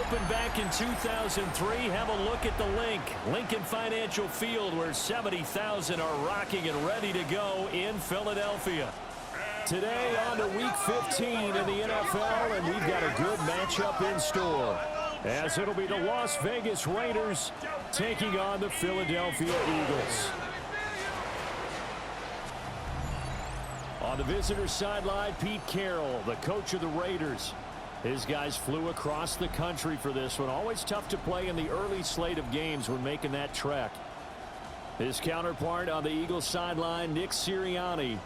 Opened back in 2003. Have a look at the Lincoln Financial Field, where 70,000 are rocking and ready to go in Philadelphia. Today on to Week 15 in the NFL, and we've got a good matchup in store, as it'll be the Las Vegas Raiders taking on the Philadelphia Eagles. On the visitor sideline, Pete Carroll, the coach of the Raiders. His guys flew across the country for this one. Always tough to play in the early slate of games when making that trek. His counterpart on the Eagles sideline, Nick Sirianni.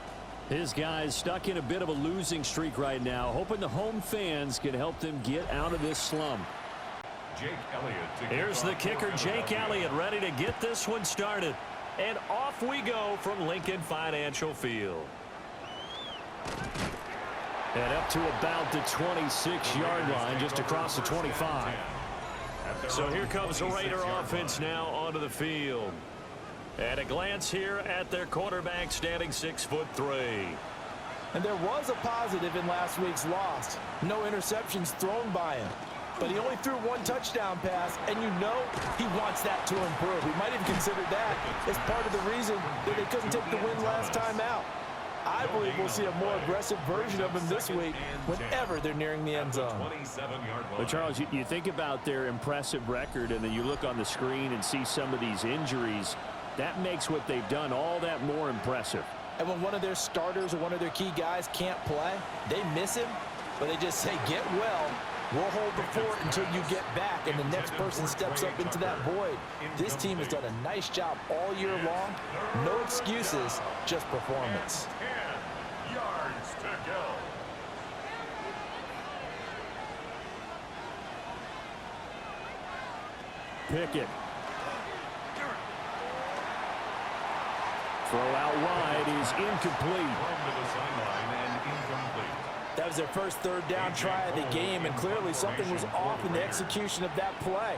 His guys stuck in a bit of a losing streak right now, hoping the home fans can help them get out of this slump. Here's the kicker, Jake Elliott, ready to get this one started. And off we go from Lincoln Financial Field. And up to about the 26-yard line, just across the 25. So here comes the Raider offense now onto the field. At a glance here at their quarterback, standing 6'3". And there was a positive in last week's loss. No interceptions thrown by him. But he only threw one touchdown pass, and you know he wants that to improve. We might have considered that as part of the reason that they couldn't take the win last time out. I believe we'll see a more aggressive version of him this week whenever they're nearing the end zone. But Charles, you think about their impressive record, and then you look on the screen and see some of these injuries. That makes what they've done all that more impressive. And when one of their starters or one of their key guys can't play, they miss him, but they just say, get well. We'll hold the fort until you get back, and the next person steps up into that void. This team has done a nice job all year long. No excuses, just performance. 10 yards to go. Pickett. Throw out wide is incomplete. That was their first third down try of the game, and clearly something was off in the execution of that play.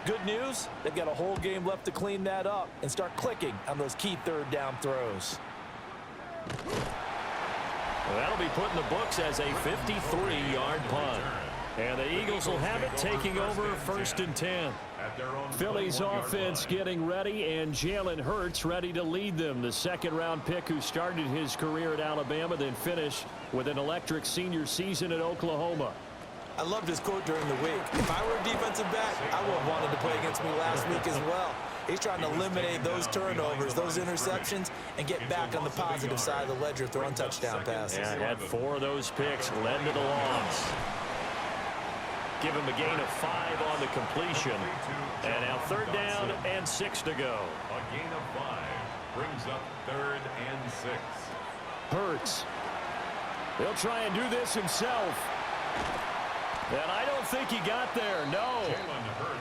Good news, they've got a whole game left to clean that up and start clicking on those key third down throws. Well, that'll be put in the books as a 53-yard punt. And the Eagles will have it, taking over 1st and 10. Philly's offense getting ready, and Jalen Hurts ready to lead them. The second-round pick who started his career at Alabama, then finished with an electric senior season at Oklahoma. I loved his quote during the week. If I were a defensive back, I would have wanted to play against me last week as well. He's trying to eliminate those turnovers, those interceptions, and get back on the positive side of the ledger, throwing touchdown passes. Yeah, had 4 of those picks, led to the loss. Give him a gain of 5 on the completion. And now 3rd down and 6 to go. A gain of 5 brings up 3rd and 6. Hurts. He'll try and do this himself. And I don't think he got there, no.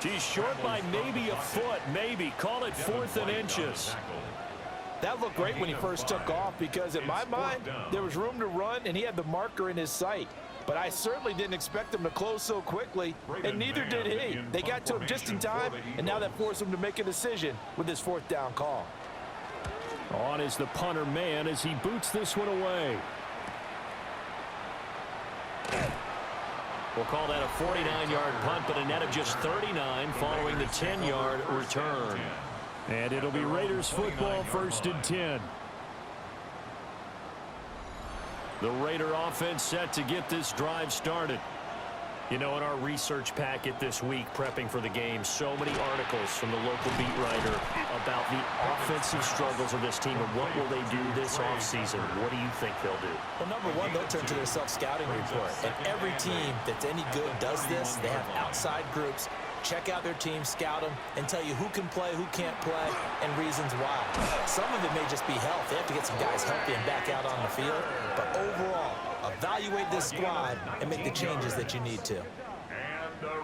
He's short by maybe a foot, maybe. Call it 4th and inches. That looked great when he first took off, because in my mind, there was room to run, and he had the marker in his sight. But I certainly didn't expect him to close so quickly, and neither did he. They got to him just in time, and now that forced him to make a decision with his 4th down call. On is the punter man as he boots this one away. We'll call that a 49-yard punt, but a net of just 39 following the 10-yard return. And it'll be Raiders football, 1st and 10. The Raider offense set to get this drive started. You know, in our research packet this week, prepping for the game, so many articles from the local beat writer about the offensive struggles of this team and what will they do this offseason. What do you think they'll do? Well, number one, they'll turn to their self-scouting report. And every team that's any good does this. They have outside groups. Check out their team, scout them, and tell you who can play, who can't play, and reasons why. Some of it may just be health. They have to get some guys healthy and back out on the field. But overall, evaluate this squad and make the changes that you need to.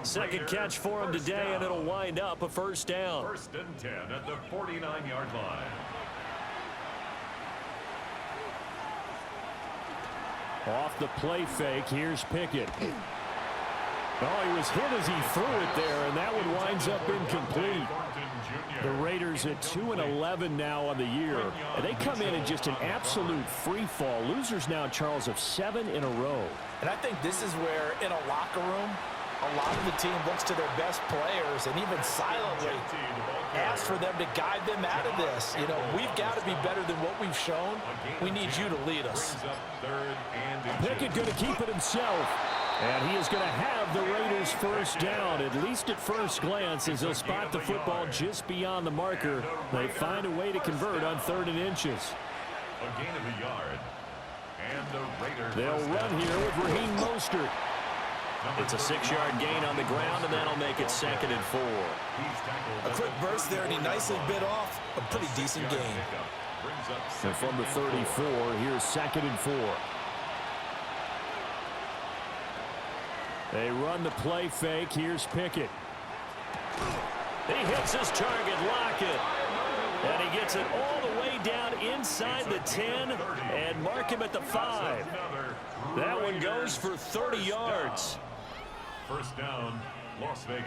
Second catch for him today, and it'll wind up a 1st down. 1st and 10 at the 49-yard line. Off the play fake, here's Pickett. Oh, he was hit as he threw it there, and that one winds up incomplete. The Raiders at 2-11 now on the year, and they come in just an absolute free fall. Losers now, Charles, of 7 in a row. And I think this is where, in a locker room, A lot of the team looks to their best players and even silently asks for them to guide them out of this. You know, we've got to be better than what we've shown. We need you to lead us. Pickett going to keep it himself. And he is going to have the Raiders first down, at least at first glance, as he'll spot the football just beyond the marker. They find a way to convert on 3rd and inches. A gain of a yard. And the Raiders. They'll run here with Raheem Mostert. It's a 6-yard gain on the ground, and that'll make it 2nd and 4. A quick burst there, and he nicely bit off a pretty decent gain. And from the 34, here's 2nd and 4. They run the play fake. Here's Pickett. He hits his target, Lockett. And he gets it all the way down inside the 10 and mark him at the 5. That one goes for 30 yards. First down, Las Vegas.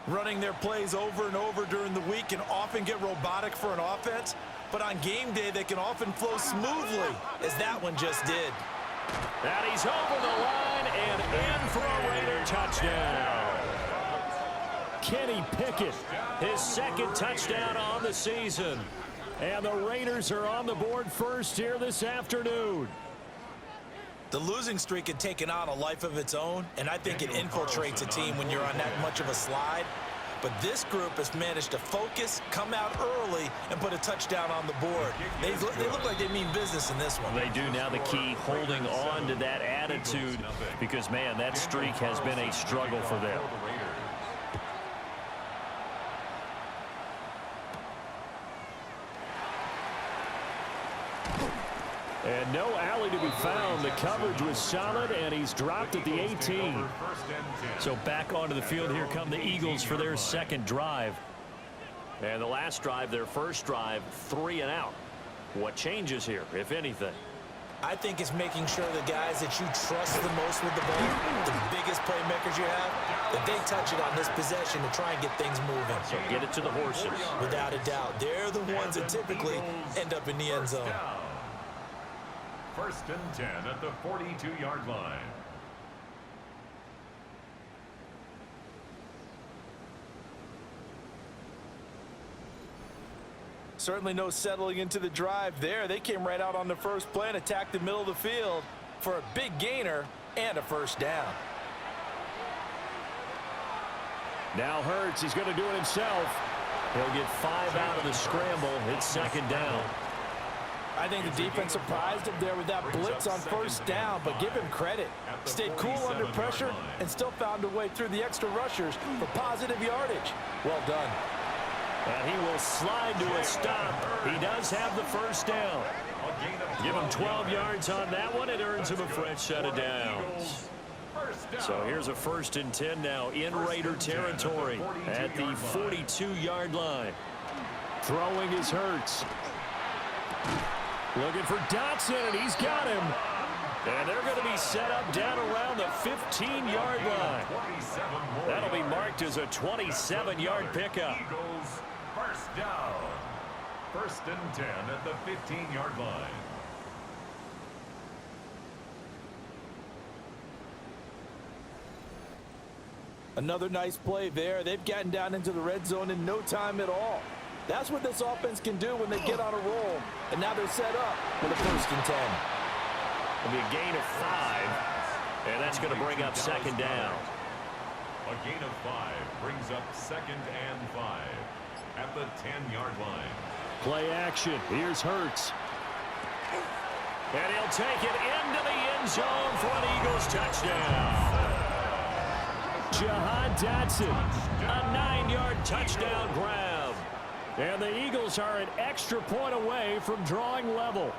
Running their plays over and over during the week can often get robotic for an offense, but on game day they can often flow smoothly, as that one just did. And he's over the line and in for a Raider touchdown. Kenny Pickett, his 2nd touchdown on the season. And the Raiders are on the board first here this afternoon. The losing streak had taken on a life of its own, and I think it infiltrates a team when you're on that much of a slide. But this group has managed to focus, come out early, and put a touchdown on the board. They look like they mean business in this one. They do. Now the key, holding on to that attitude, because, man, that streak has been a struggle for them. And no alley to be found. The coverage was solid, and he's dropped at the 18. So back onto the field, here come the Eagles for their 2nd drive. And the last drive, their first drive, 3 and out. What changes here, if anything? I think it's making sure the guys that you trust the most with the ball, the biggest playmakers you have, that they touch it on this possession to try and get things moving. So get it to the horses. Without a doubt. They're the ones that typically end up in the end zone. First and 10 at the 42-yard line. Certainly no settling into the drive there. They came right out on the first play and attacked the middle of the field for a big gainer and a first down. Now Hurts, he's going to do it himself. He'll get 5 out of the scramble. It's 2nd down. I think the defense surprised him there with that blitz on first down, but give him credit. Stayed cool under pressure and still found a way through the extra rushers for positive yardage. Well done. And he will slide to a stop. He does have the first down. Give him 12 yards on that one. It earns him a fresh set of downs. So here's a 1st and 10 now in Raider territory at the 42-yard line. Throwing is Hurts. Looking for Dotson, and he's got him. And they're going to be set up down around the 15-yard line. That'll be marked as a 27-yard pickup. Eagles first down. 1st and 10 at the 15-yard line. Another nice play there. They've gotten down into the red zone in no time at all. That's what this offense can do when they get on a roll. And now they're set up with a 1st and 10. It'll be a gain of 5. And that's going to bring up 2nd down. A gain of 5 brings up 2nd and 5 at the 10-yard line. Play action. Here's Hurts. And he'll take it into the end zone for an Eagles touchdown. Jahan Dotson, a 9-yard touchdown grab. And the Eagles are an extra point away from drawing level.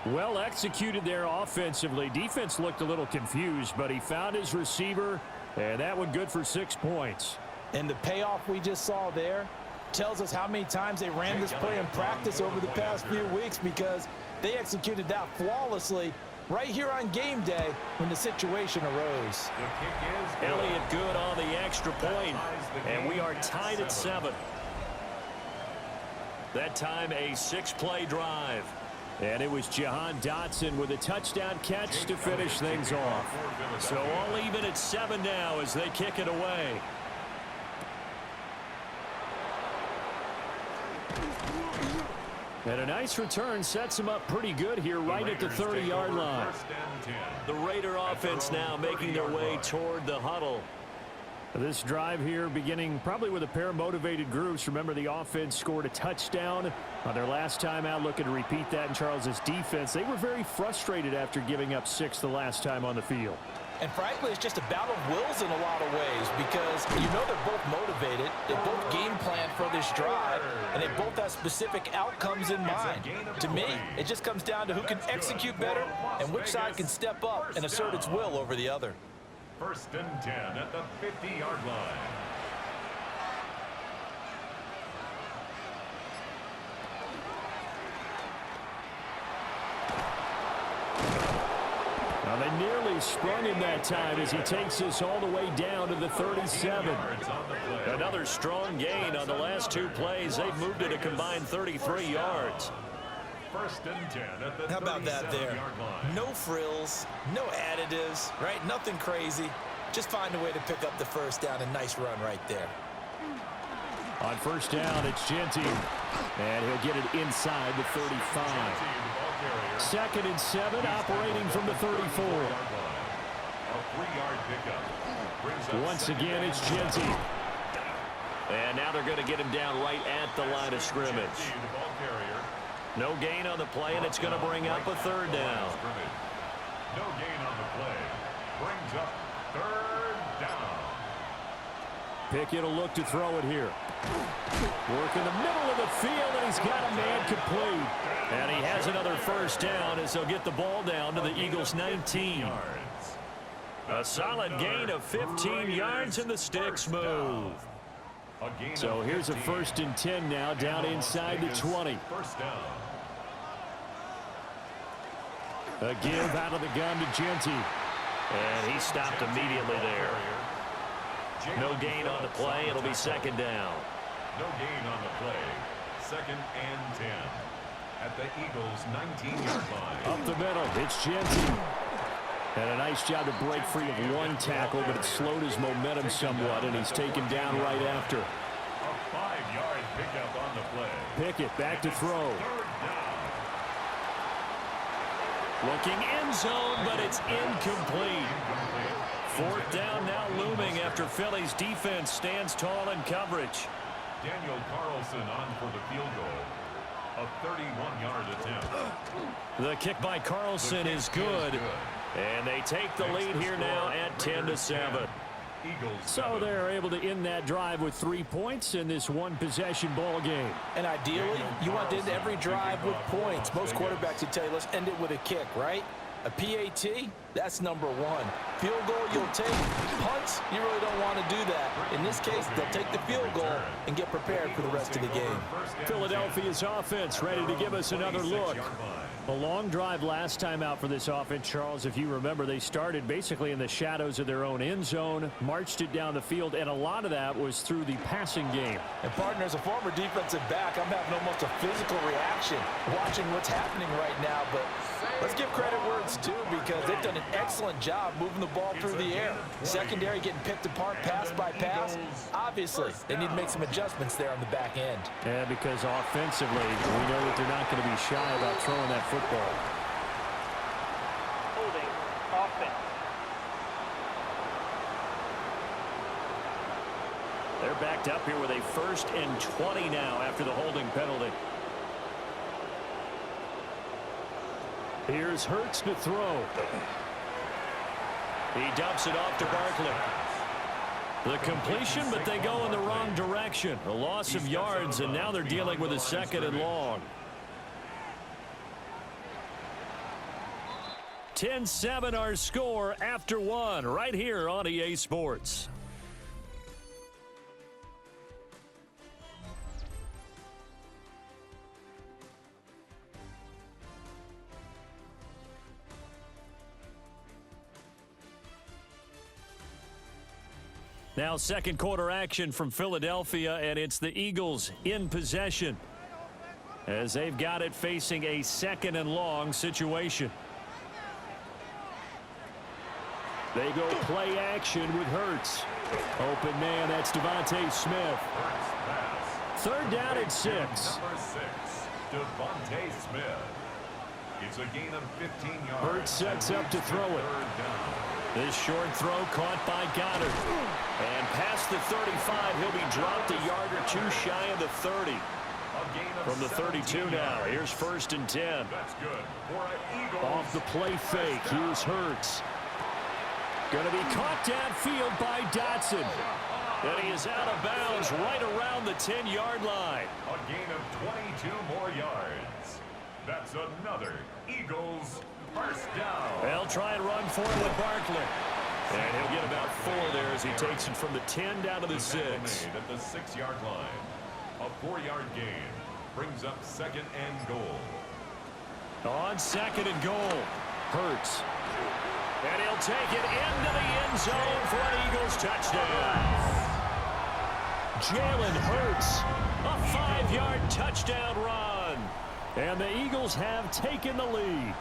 Well executed there offensively. Defense looked a little confused, but he found his receiver, and that one good for 6 points. And the payoff we just saw there tells us how many times they ran this play in practice over the past few weeks, because they executed that flawlessly right here on game day when the situation arose. Elliott good on the extra point, and we are tied at 7. That time a 6-play drive. And it was Jahan Dotson with a touchdown catch to finish things off. So all even at 7 now as they kick it away. And a nice return sets him up pretty good here right at the 30-yard line. The Raider offense now making their way toward the huddle. This drive here beginning probably with a pair of motivated groups. Remember, the offense scored a touchdown on their last time out, looking to repeat that in Charles's defense. They were very frustrated after giving up 6 the last time on the field. And frankly, it's just a battle of wills in a lot of ways because you know they're both motivated, they both game plan for this drive, and they both have specific outcomes in mind. To me, it just comes down to who can execute better and which side can step up and assert its will over the other. 1st and 10 at the 50-yard line. Now they nearly sprung him that time as he takes us all the way down to the 37. Another strong gain on the last 2 plays. They've moved it a combined 33 yards. 1st and 10 at the 37-yard line. How about that there? No frills, no additives, right? Nothing crazy. Just find a way to pick up the first down. A nice run right there. On 1st down, it's Genty. And he'll get it inside the 35. 2nd and 7, operating from the 34. A 3-yard pickup. Once again, it's Genty. And now they're going to get him down right at the line of scrimmage. No gain on the play, and it's going to bring up a 3rd down. No gain on the play. Brings up 3rd down. Pickett will look to throw it here. Work in the middle of the field, and he's got a man complete. And he has another 1st down as they'll get the ball down to the Eagles' 19. A solid gain of 15 yards, and the sticks move. So here's a 1st and 10 now, down inside the 20. 1st down. A give out of the gun to Genty. And he stopped immediately there. No gain on the play. It'll be 2nd down. No gain on the play. 2nd and 10 at the Eagles' 19-yard line. Up the middle, it's Genty. And a nice job to break free of 1 tackle, but it slowed his momentum somewhat, and he's taken down right after. A 5-yard pickup on the play. Pickett back to throw. 3rd down. Looking end zone, but it's incomplete. 4th down now looming after Philly's defense stands tall in coverage. Daniel Carlson on for the field goal. A 31-yard attempt. The kick by Carlson is good. And they take the lead here now at 10-7. So they're able to end that drive with 3 points in this 1-possession ball game. And ideally, you want to end every drive with points. Most quarterbacks would tell you, let's end it with a kick, right? A PAT, that's number 1. Field goal, you'll take. Punts, you really don't want to do that. In this case, they'll take the field goal and get prepared for the rest of the game. Philadelphia's offense ready to give us another look. A long drive last time out for this offense, Charles. If you remember, they started basically in the shadows of their own end zone, marched it down the field, and a lot of that was through the passing game. And partner, as a former defensive back, I'm having almost a physical reaction watching what's happening right now. But let's give credit where it's due because they've done an excellent job moving the ball through the air. Secondary getting picked apart pass by pass. Obviously, they need to make some adjustments there on the back end. Yeah, because offensively, we know that they're not going to be shy about throwing that football. Holding offense. They're backed up here with a 1st and 20 now after the holding penalty. Here's Hurts to throw. He dumps it off to Barkley. The completion, but they go in the wrong direction. A loss of yards, and now they're dealing with a 2nd and long. 10-7 our score after 1 right here on EA Sports. Now 2nd quarter action from Philadelphia, and it's the Eagles in possession. as they've got it facing a 2nd and long situation. They go play action with Hurts. Open man, that's Devontae Smith. 3rd down and 6. Number 6, Devontae Smith. It's a gain of 15 yards. Hurts sets up to throw it. This short throw caught by Goddard. And past the 35, he'll be dropped a yard or 2 shy of the 30. From the 32 now, here's 1st and 10. That's good for an Eagles. Off the play fake, here's Hurts. Going to be caught downfield by Dotson. And he is out of bounds right around the 10-yard line. A gain of 22 more yards. That's another Eagles first down. They'll try and run for it with Barkley. And he'll get about 4 there as he takes it from the 10 down to the 6. At the 6-yard line. A 4-yard gain brings up 2nd and goal. On 2nd and goal, Hurts. And he'll take it into the end zone for an Eagles touchdown. Jalen Hurts, a 5-yard touchdown run. And the Eagles have taken the lead.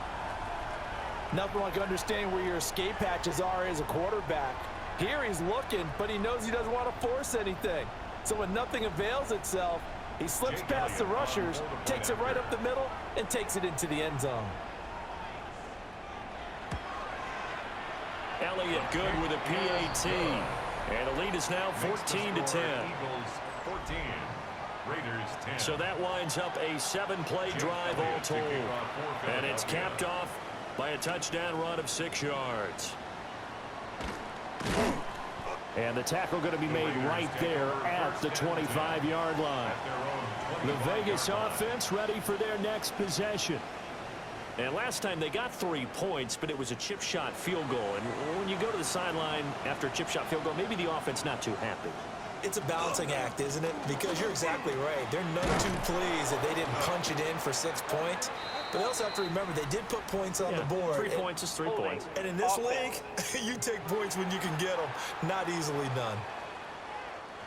Nothing like understanding where your escape hatches are as a quarterback. Here he's looking, but he knows he doesn't want to force anything. So when nothing avails itself, he slips past the rushers, takes it right up the middle, and takes it into the end zone. Elliott good with a PAT. And the lead is now 14-10. Eagles 14. Raiders 10. So that winds up a 7-play drive all told. And it's capped off by a touchdown run of 6 yards. And the tackle going to be made right there at the 25-yard line. The Vegas offense ready for their next possession. And last time they got 3 points, but it was a chip shot field goal. And when you go to the sideline after a chip shot field goal, maybe the offense not too happy. It's a balancing act, isn't it? Because you're exactly right. They're none too pleased that they didn't punch it in for 6 points. But they also have to remember they did put points on the board. 3 points is 3 points. And in this league, you take points when you can get them. Not easily done.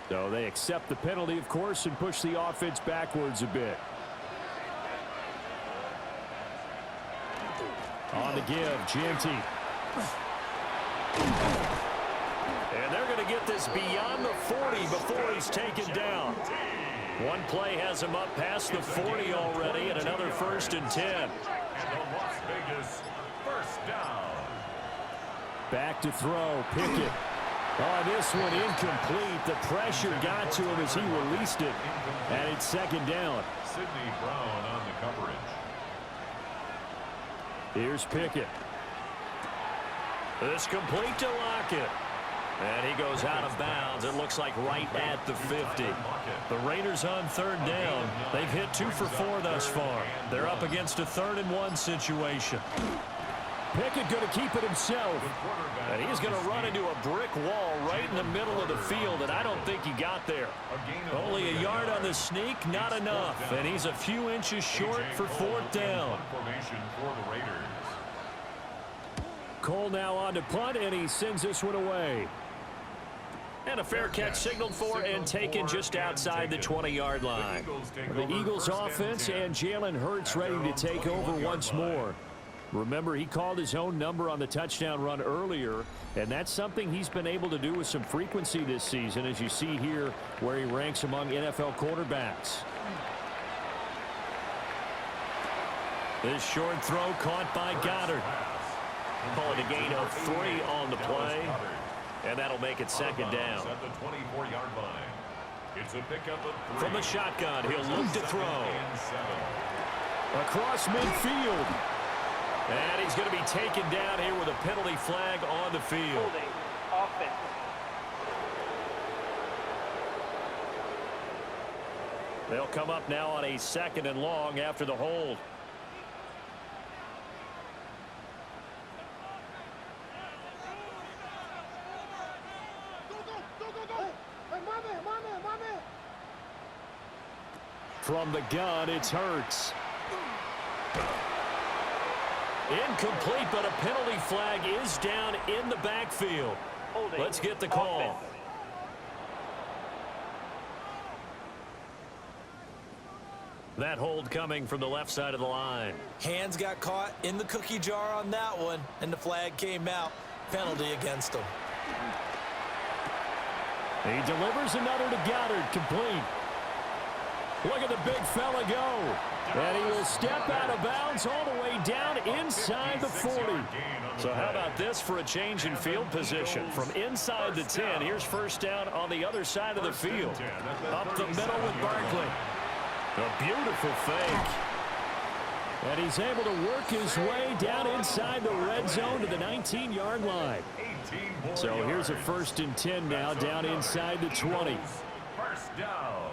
So they accept the penalty, of course, and push the offense backwards a bit. On the give, Genty. And they're going to get this beyond the 40 before he's taken down. One play has him up past the 40 already, and another 1st and 10. And the Las Vegas first down. Back to throw, Pickett. Oh, this one incomplete. The pressure got to him as he released it, and it's 2nd down. Sidney Brown on the coverage. Here's Pickett. This complete to Lockett. And he goes out of bounds. It looks like right at the 50. The Raiders on 3rd down. They've hit 2 for 4 thus far. They're up against a 3rd and 1 situation. Pickett going to keep it himself. And he's going to run into a brick wall right in the middle of the field, and I don't think he got there. Only a yard on the sneak, not enough. And he's a few inches short for 4th down. Formation for the Raiders. Cole now on to punt, and he sends this one away. And a fair catch signaled for and taken just outside the 20-yard line. The Eagles offense and Jalen Hurts ready to take over once more. Remember, he called his own number on the touchdown run earlier, and that's something he's been able to do with some frequency this season, as you see here where he ranks among NFL quarterbacks. This short throw caught by Goddard. Calling a gain of 3 on the play, and that'll make it 2nd down. At the 24-yard line. It's a pickup of 3. From the shotgun, he'll look to throw. Across midfield. And he's going to be taken down here with a penalty flag on the field. They'll come up now on a 2nd and long after the hold. From the gun, it's Hurts. Incomplete, but a penalty flag is down in the backfield. Let's get the call. That hold coming from the left side of the line. Hands got caught in the cookie jar on that one, and the flag came out. Penalty against him. He delivers another to Goddard, complete. Look at the big fella go. And he will step out of bounds all the way down inside the 40. So how about this for a change in field position? From inside the 10, here's first down on the other side of the field. Up the middle with Barkley. A beautiful fake. And he's able to work his way down inside the red zone to the 19-yard line. So here's a 1st and 10 now down inside the 20. First down.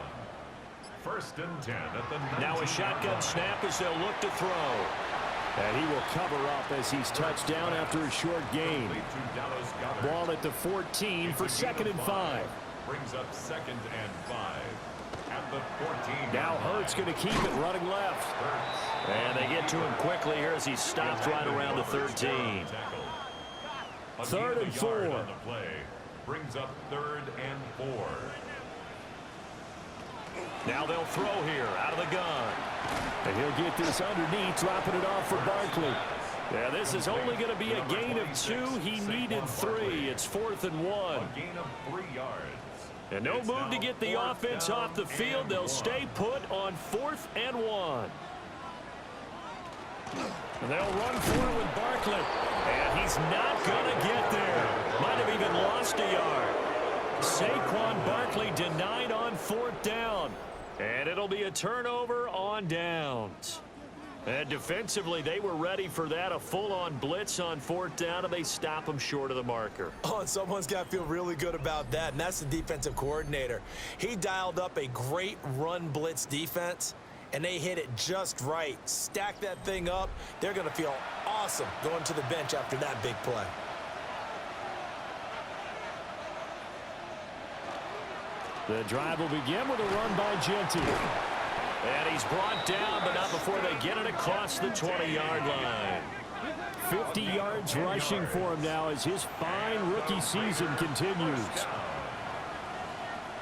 1st and 10 at the 19. Now a shotgun snap as they'll look to throw. And he will cover up as he's touched down after a short gain. Ball at the 14 for 2nd and 5. Brings up 2nd and 5. At the 14. Now Hurts going to keep it running left. And they get to him quickly here as he stopped right around the 13. 3rd and 4. On the play. Brings up 3rd and 4. Now they'll throw here out of the gun. And he'll get this underneath, dropping it off for Barkley. Yeah, this is only going to be a gain of 2. He needed 3. It's 4th and 1. A gain of 3 yards. And no move to get the offense off the field. They'll stay put on 4th and 1. And they'll run for it with Barkley. And he's not going to get there. Might have even lost a yard. Saquon Barkley denied on 4th down. And it'll be a turnover on downs. And defensively, they were ready for that. A full-on blitz on 4th down, and they stop him short of the marker. Oh, and someone's got to feel really good about that, and that's the defensive coordinator. He dialed up a great run blitz defense, and they hit it just right. Stack that thing up. They're going to feel awesome going to the bench after that big play. The drive will begin with a run by Genty. And he's brought down, but not before they get it across the 20-yard line. 50 yards rushing for him now as his fine rookie season continues.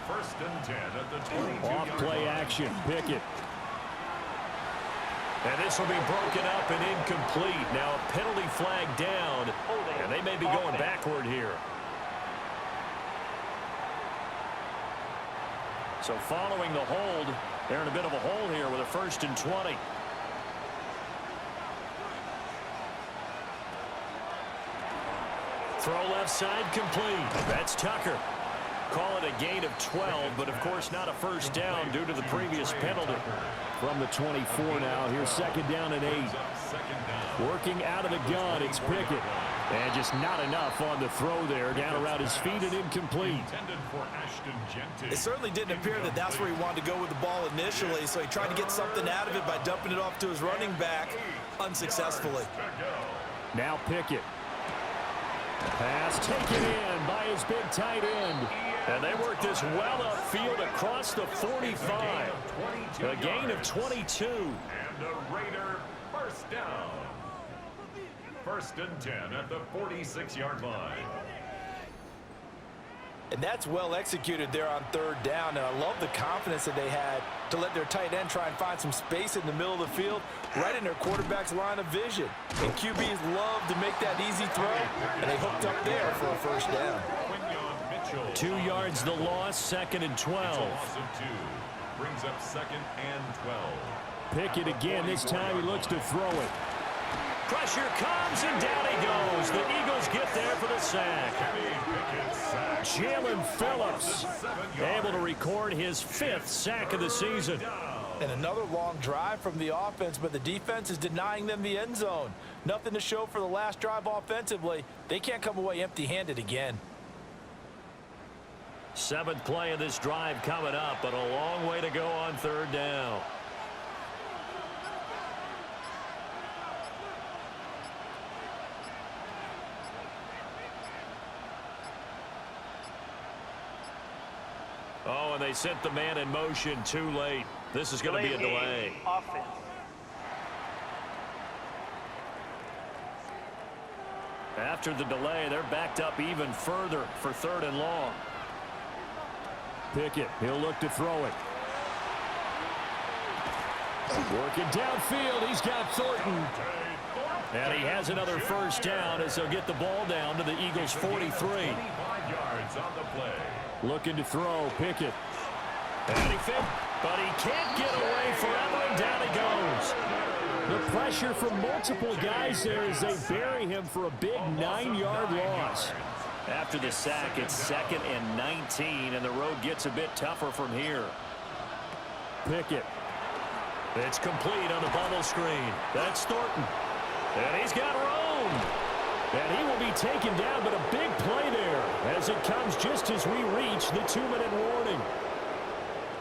1st and 10 at the 22-yard line. Off play action, Pickett. And this will be broken up and incomplete. Now a penalty flag down, and they may be going backward here. So following the hold, they're in a bit of a hole here with a 1st and 20. Throw left side complete. That's Tucker. Call it a gain of 12, but of course not a first down due to the previous penalty. From the 24 now, here's 2nd down and 8. Working out of the gun, it's Pickett. And just not enough on the throw there. Down around his feet and incomplete. It certainly didn't appear that that's where he wanted to go with the ball initially, so he tried to get something out of it by dumping it off to his running back unsuccessfully. Now Pickett. Pass taken in by his big tight end. And they work this well upfield across the 45. A gain of 22. And a Raider first down. 1st and 10 at the 46-yard line. And that's well executed there on 3rd down. And I love the confidence that they had to let their tight end try and find some space in the middle of the field, right in their quarterback's line of vision. And QBs love to make that easy throw, and they hooked up there for a first down. 2 yards the loss, 2nd and 12. Loss of 2. Brings up 2nd and 12. Pickett again. This time he looks to throw it. Pressure comes, and down he goes. The Eagles get there for the sack. Jalen Phillips able to record his 5th sack of the season. And another long drive from the offense, but the defense is denying them the end zone. Nothing to show for the last drive offensively. They can't come away empty-handed again. 7th play of this drive coming up, but a long way to go on 3rd down. Oh, and they sent the man in motion too late. This is going to be a delay. Offense. After the delay, they're backed up even further for 3rd and long. Pickett, he'll look to throw it. Working downfield, he's got Thornton. And he has another first down as he'll get the ball down to the Eagles' 43. 25 yards on the play. Looking to throw, Pickett. And he fit, but he can't get away forever, and down he goes. The pressure from multiple guys there as they bury him for a big 9-yard loss. After the sack, it's 2nd and 19, and the road gets a bit tougher from here. Pickett. It's complete on the bubble screen. That's Thornton. And he's got room. And he will be taken down, but a big play there as it comes just as we reach the 2-minute warning.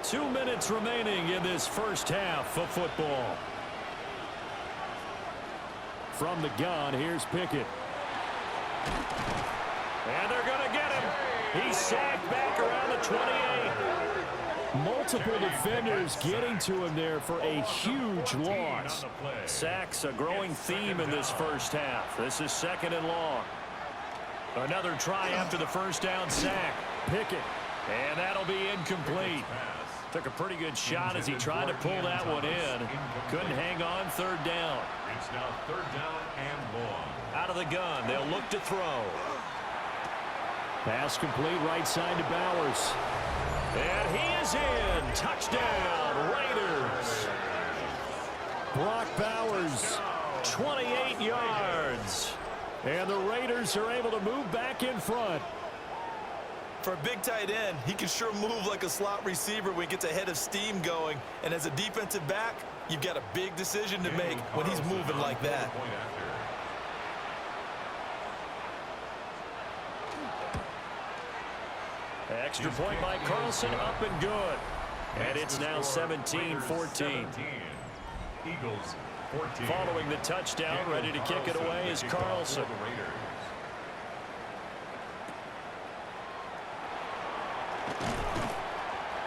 2 minutes remaining in this first half of football. From the gun, here's Pickett. And they're going to get him. He's sacked back around the 28. Multiple defenders getting to him there for a huge loss. Sacks a growing theme in this first half. This is 2nd and long. Another try after the first down sack. Pickett. And that'll be incomplete. Took a pretty good shot as he tried to pull that one in. Couldn't hang on 3rd down. It's now 3rd down and long. Out of the gun, they'll look to throw. Pass complete right side to Bowers. And he is in. Touchdown, Raiders. Brock Bowers, 28 yards. And the Raiders are able to move back in front. For a big tight end, he can sure move like a slot receiver when he gets a head of steam going. And as a defensive back, you've got a big decision to make when he's moving like that. Extra point by Carlson, up and good. And it's now 17-14. Eagles 14. Following the touchdown, ready to kick it away is Carlson.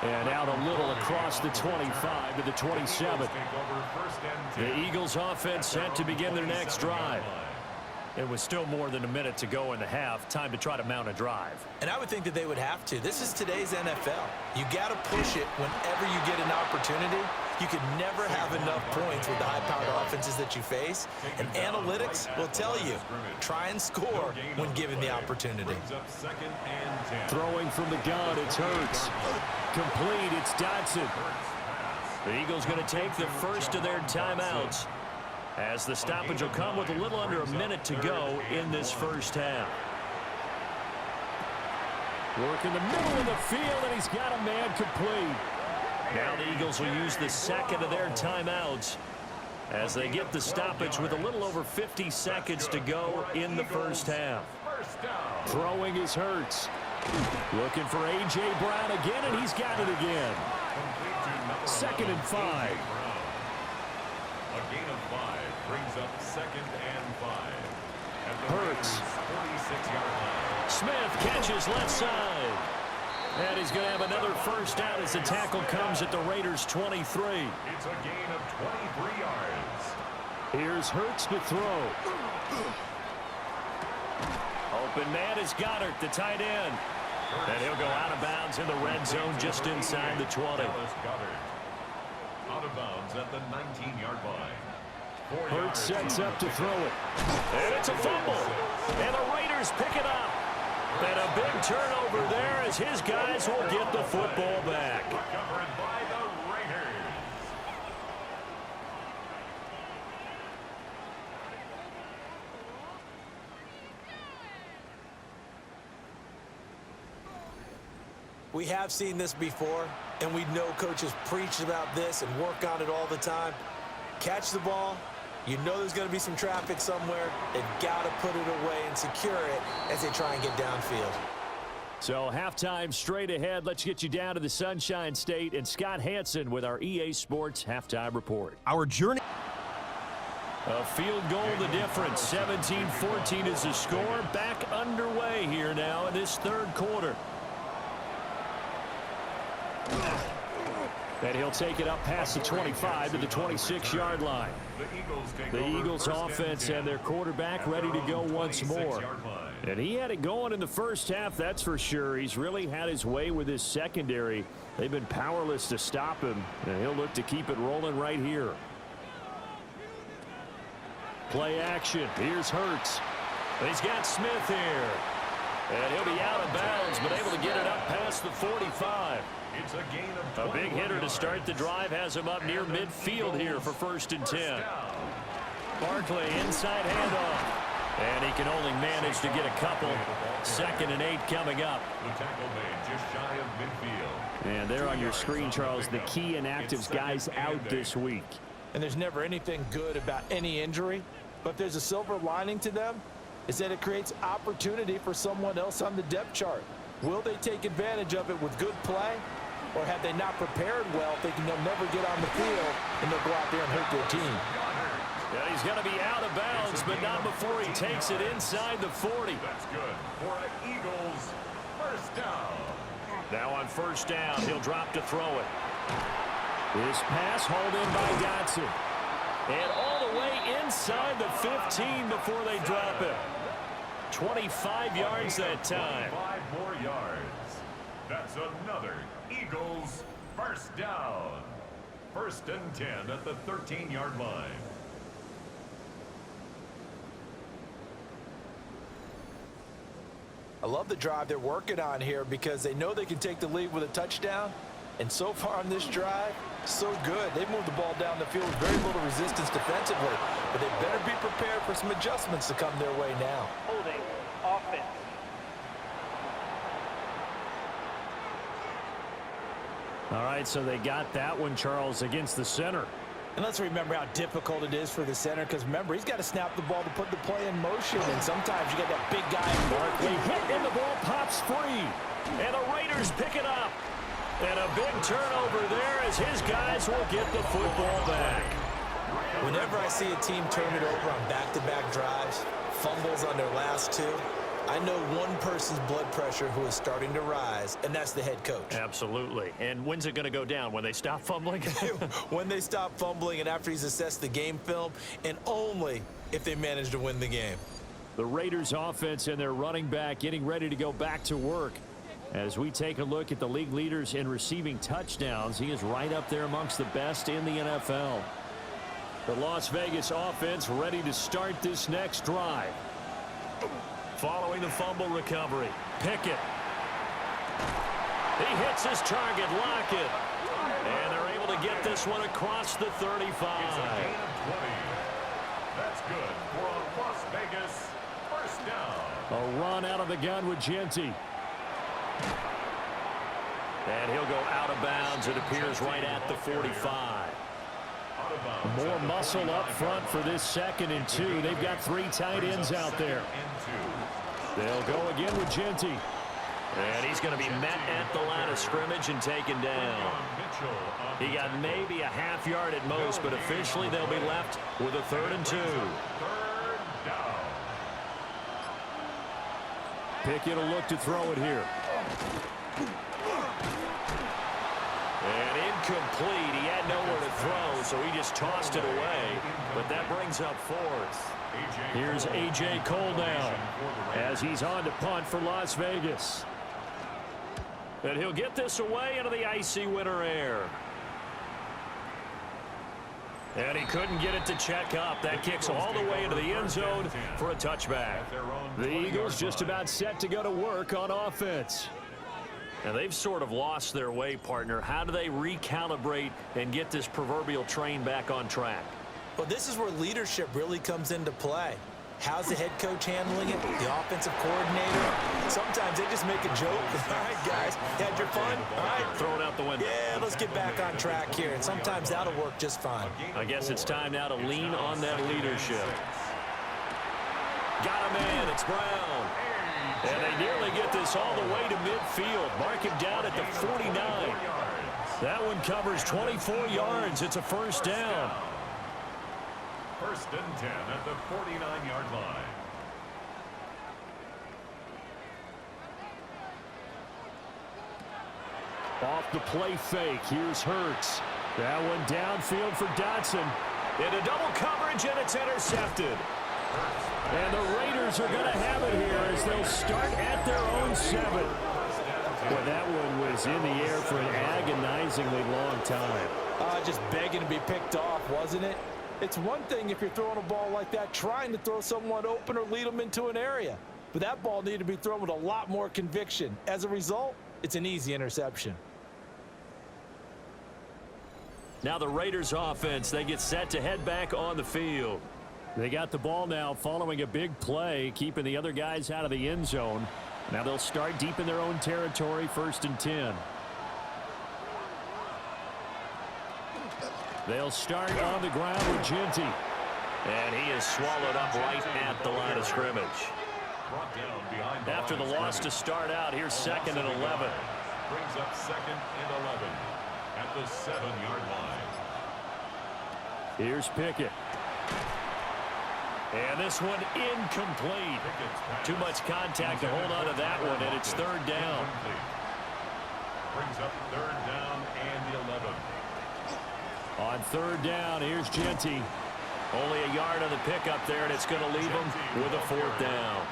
And out a little across the 25 to the 27. The Eagles offense set to begin their next drive. It was still more than a minute to go in the half. Time to try to mount a drive. And I would think that they would have to. This is today's NFL. You got to push it whenever you get an opportunity. You can never have enough points with the high-powered offenses that you face. And analytics will tell you, try and score when given the opportunity. Throwing from the gun, it's Hurts. Complete, it's Dodson. The Eagles going to take the first of their timeouts, as the stoppage will come with a little under a minute to go in this first half. Work in the middle of the field, and he's got a man complete. Now the Eagles will use the second of their timeouts as they get the stoppage with a little over 50 seconds to go in the first half. Throwing is Hurts. Looking for A.J. Brown again, and he's got it again. 2nd and 5. A gain of 5 brings up 2nd and 5. Hurts. 46-yard line. Smith catches left side. And he's going to have another first down as the tackle comes at the Raiders' 23. It's a gain of 23 yards. Here's Hurts to throw. Open man is Goddard, the tight end. And he'll go out of bounds in the red zone just inside the 20. Out of bounds at the 19-yard line. Hurts sets up to throw it. And it's a fumble. And the Raiders pick it up. And a big turnover there as his guys will get the football back. Recovered by the Raiders. We have seen this before, and we know coaches preach about this and work on it all the time. Catch the ball. You know there's going to be some traffic somewhere. They've got to put it away and secure it as they try and get downfield. So halftime straight ahead. Let's get you down to the Sunshine State and Scott Hansen with our EA Sports halftime report. Our journey. A field goal the difference. 17-14 is the score. Back underway here now in this third quarter. And he'll take it up past the 25 to the 26-yard line. The Eagles offense and their quarterback ready to go once more. And he had it going in the first half, that's for sure. He's really had his way with his secondary. They've been powerless to stop him, and he'll look to keep it rolling right here. Play action. Here's Hurts. He's got Smith here. And he'll be out of bounds, but able to get it up past the 45. It's a gain of A big hitter to start the drive has him up near midfield here for 1st and 10. Barkley inside handoff. And he can only manage to get a couple. 2nd and 8 coming up. The tackle made just shy of midfield. And there on your screen, Charles, the key inactives guys out this week. And there's never anything good about any injury, but there's a silver lining to them, is that it creates opportunity for someone else on the depth chart. Will they take advantage of it with good play, or have they not prepared well, thinking they'll never get on the field, and they'll go out there and hurt their team? Yeah, he's going to be out of bounds, but not before he takes it inside the 40. That's good for an Eagles first down. Now on 1st down, he'll drop to throw it. This pass hauled in by Dotson. And all the way inside the 15 before they drop it. 25 yards that time. 5 more yards. That's another Eagles first down. 1st and 10 at the 13-yard line. I love the drive they're working on here because they know they can take the lead with a touchdown. And so far on this drive, so good. They moved the ball down the field with very little resistance defensively. But they better be prepared for some adjustments to come their way now. Holding offense. All right, so they got that one, Charles, against the center. And let's remember how difficult it is for the center, because remember, he's got to snap the ball to put the play in motion, and sometimes you got that big guy. Barkley hit and the ball pops free. And the Raiders pick it up. And a big turnover there as his guys will get the football back. Whenever I see a team turn it over on back-to-back drives, fumbles on their last 2, I know one person's blood pressure who is starting to rise, and that's the head coach. Absolutely. And when's it going to go down? When they stop fumbling? When they stop fumbling and after he's assessed the game film, and only if they manage to win the game. The Raiders offense and their running back getting ready to go back to work. As we take a look at the league leaders in receiving touchdowns, he is right up there amongst the best in the NFL. The Las Vegas offense ready to start this next drive. Following the fumble recovery, Pickett. He hits his target, Lockett. And they're able to get this one across the 35. It's a gain of 20. That's good for a Las Vegas first down. A run out of the gun with Genty. And he'll go out of bounds. It appears right at the 45. More muscle up front for this 2nd and 2. They've got 3 tight ends out there. They'll go again with Genty. And he's going to be met at the line of scrimmage and taken down. He got maybe a half yard at most, but officially they'll be left with a 3rd and 2. Pickett will look to throw it here. And incomplete. He had nowhere to throw, so he just tossed it away. But that brings up 4th. Here's A.J. Cole down as he's on to punt for Las Vegas. And he'll get this away into the icy winter air. And he couldn't get it to check up. That kicks all the way into the end zone for a touchback. The Eagles just about set to go to work on offense. And they've sort of lost their way, partner. How do they recalibrate and get this proverbial train back on track? Well, this is where leadership really comes into play. How's the head coach handling it? The offensive coordinator? Sometimes they just make a joke. All right, guys, had your fun? All right. Throw it out the window. Yeah, let's get back on track here. And sometimes that'll work just fine. I guess it's time now to lean on that leadership. Got him in. It's Brown. And they nearly get this all the way to midfield. Mark him down at the 49. That one covers 24 yards. It's a first down. 1st and 10 at the 49-yard line. Off the play fake. Here's Hurts. That one downfield for Dotson. Into double coverage, and it's intercepted. And the Raiders are going to have it here as they'll start at their own 7. Well, that one was in the air for an agonizingly long time. Just begging to be picked off, wasn't it? It's one thing if you're throwing a ball like that, trying to throw someone open or lead them into an area. But that ball needed to be thrown with a lot more conviction. As a result, it's an easy interception. Now the Raiders offense, they get set to head back on the field. They got the ball now following a big play, keeping the other guys out of the end zone. Now they'll start deep in their own territory, 1st and 10. They'll start on the ground with Genty. And he is swallowed up right at the line of scrimmage. After the loss to start out, here's 2nd and 11. Brings up 2nd and 11 at the 7-yard line. Here's Pickett. And this one incomplete. Too much contact to hold on to that one, and it's 3rd down. Brings up 3rd down and 11. On 3rd down, here's Genty. Only a yard on the pickup there, and it's going to leave him with a 4th down.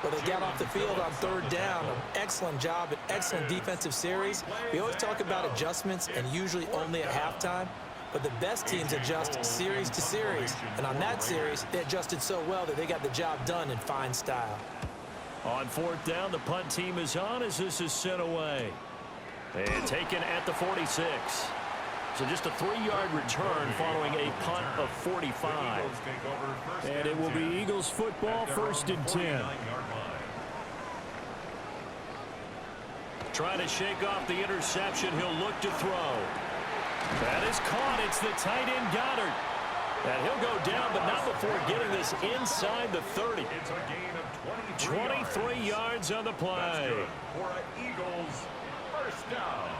Well, they got off the field on 3rd down. An excellent job, an excellent defensive series. We always talk about adjustments and usually only at halftime. But the best teams adjust series to series. And on that series, they adjusted so well that they got the job done in fine style. On 4th down, the punt team is on as this is sent away. And taken at the 46. So just a 3-yard return following a punt of 45. And it will be Eagles football, 1st and 10. Trying to shake off the interception. He'll look to throw. That is caught. It's the tight end Goddard. And he'll go down, but not before getting this inside the 30. It's a gain of 23 yards on the play. For an Eagles 1st down.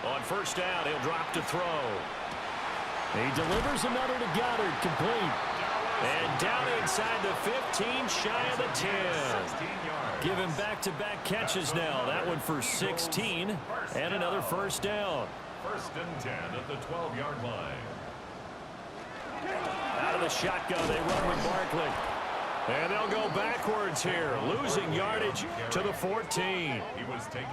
On 1st down, he'll drop to throw. He delivers another to Goddard, complete. And down inside the 15, shy of the 10. Give him back-to-back catches now. That one for 16, and another 1st down. 1st and 10 at the 12-yard line. Out of the shotgun, they run with Barkley. And they'll go backwards here, losing yardage to the 14.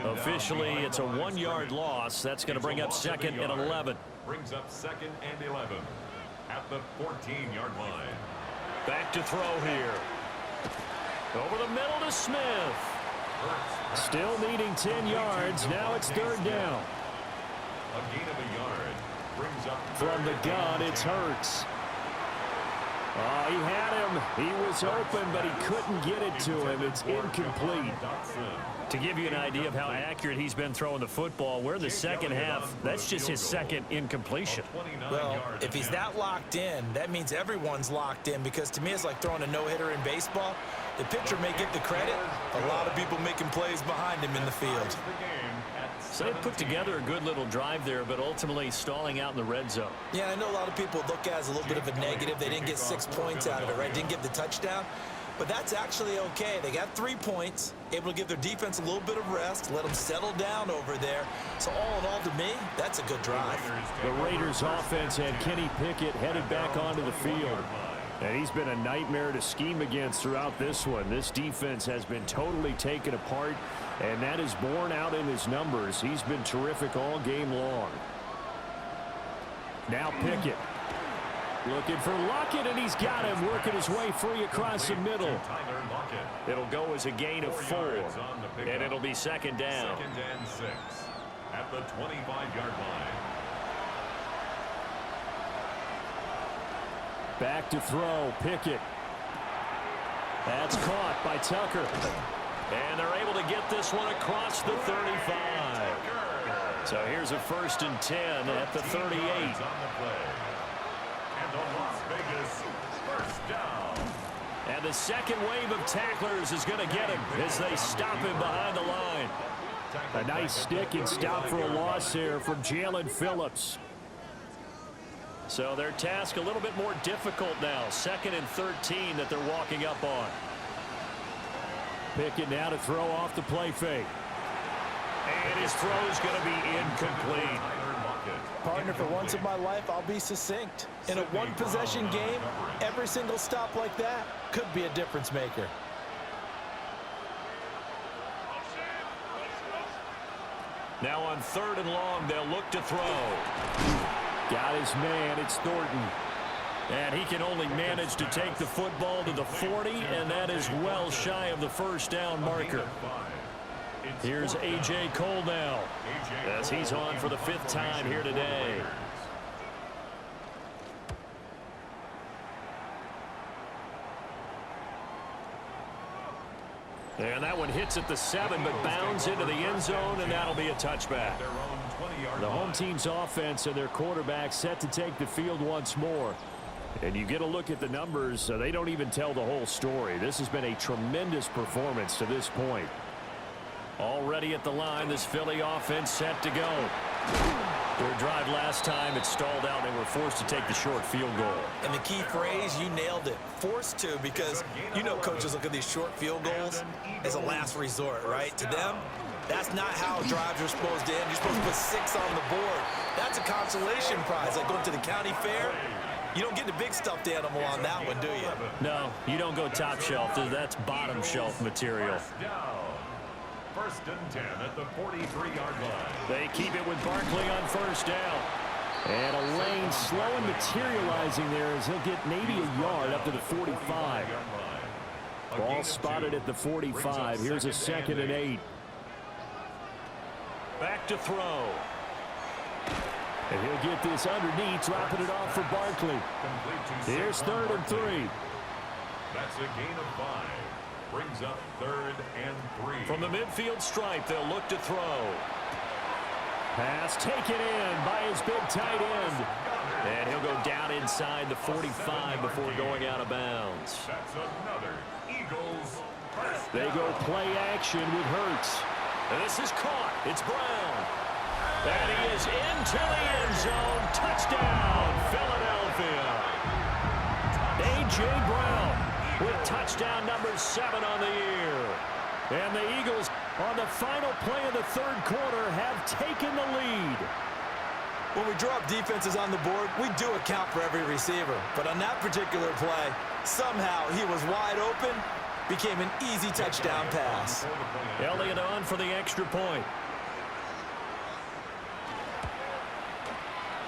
Officially, it's a 1-yard loss. That's going to bring up 2nd and 11. Brings up 2nd and 11 at the 14-yard line. Back to throw here. Over the middle to Smith. Still needing 10 yards. Now it's 3rd down. A gain of a yard. Brings up from the gun, it's Hurts. Oh, he had him. He was open, but he couldn't get it to him. It's incomplete. To give you an idea of how accurate he's been throwing the football, we're in the 2nd half. That's just his 2nd incompletion. Well, if he's that locked in, that means everyone's locked in, because to me it's like throwing a no-hitter in baseball. The pitcher may get the credit. A lot of people making plays behind him in the field. So they put together a good little drive there, but ultimately stalling out in the red zone. Yeah, I know a lot of people look at it as a little bit of a negative. They didn't get 6 points out of it, right? Didn't get the touchdown. But that's actually okay. They got 3 points, able to give their defense a little bit of rest, let them settle down over there. So all in all, to me, that's a good drive. The Raiders offense had Kenny Pickett headed back onto the field. And he's been a nightmare to scheme against throughout this one. This defense has been totally taken apart, and that is borne out in his numbers. He's been terrific all game long. Now Pickett. Looking for Lockett, and he's got him working his way free across the middle. It'll go as a gain of 4, and it'll be 2nd down. 2nd and 6 at the 25-yard line. Back to throw, Pickett. That's caught by Tucker. And they're able to get this one across the 35. So here's a 1st and 10 at the 38. And the Las Vegas 1st down. And the second wave of tacklers is going to get him as they stop him behind the line. A nice stick and stop for a loss here from Jalen Phillips. So their task a little bit more difficult now. 2nd and 13 that they're walking up on. Pickett now to throw off the play fake. And his throw is going to be incomplete. Partner, for once in my life, I'll be succinct. In a one-possession game, every single stop like that could be a difference maker. Now on 3rd and long, they'll look to throw. Got his man. It's Thornton. And he can only manage to take the football to the 40, and that is well shy of the first down marker. Here's A.J. Cole now, as he's on for the 5th time here today. And that one hits at the 7, but bounds into the end zone, and that'll be a touchback. The home team's offense and their quarterback set to take the field once more. And you get a look at the numbers, they don't even tell the whole story. This has been a tremendous performance to this point. Already at the line, this Philly offense set to go. Their drive last time, it stalled out. They were forced to take the short field goal. And the key phrase, you nailed it, forced to, because you know coaches look at these short field goals as a last resort, right? To them, that's not how drives are supposed to end. You're supposed to put 6 on the board. That's a consolation prize, like going to the county fair. You don't get the big stuffed animal on that one, do you? No, you don't go top shelf. That's bottom shelf material. 1st and 10 at the 43-yard line. They keep it with Barkley on 1st down. And a lane slow and materializing there as he'll get maybe a yard up to the 45. Ball spotted at the 45. Here's a 2nd and 8. Back to throw. And he'll get this underneath, dropping it off for Barkley. Here's 3rd and 3. That's a gain of 5. Brings up 3rd and 3. From the midfield stripe, they'll look to throw. Pass taken in by his big tight end. And he'll go down inside the 45 before going out of bounds. That's another Eagles first They go play action with Hurts. And this is caught. It's Brown. And he is into the end zone. Touchdown, Philadelphia. A.J. Brown with touchdown number 7 on the year. And the Eagles, on the final play of the 3rd quarter, have taken the lead. When we draw up defenses on the board, we do account for every receiver. But on that particular play, somehow he was wide open, became an easy touchdown pass. Elliott on for the extra point.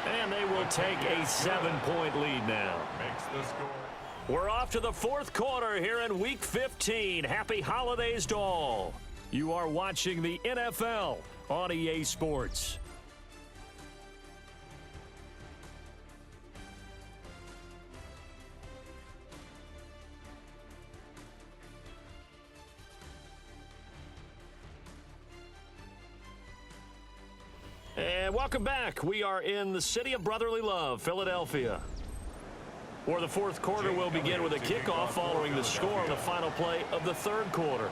And they will take a 7-point lead now. makes the score. We're off to the 4th quarter here in Week 15. Happy holidays to all. You are watching the NFL on EA Sports. And welcome back. We are in the city of brotherly love, Philadelphia, where the 4th quarter will begin with a kickoff following the score on the final play of the 3rd quarter.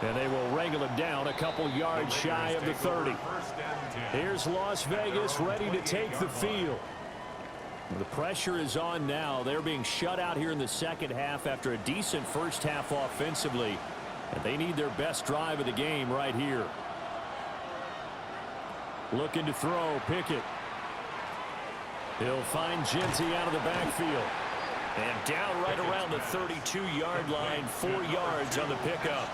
And they will wrangle him down a couple yards shy of the 30. Here's Las Vegas ready to take the field. The pressure is on now. They're being shut out here in the 2nd half after a decent first half offensively. And they need their best drive of the game right here. Looking to throw, Pickett. He'll find Genty out of the backfield. And down right around the 32-yard line, 4 yards on the pickup.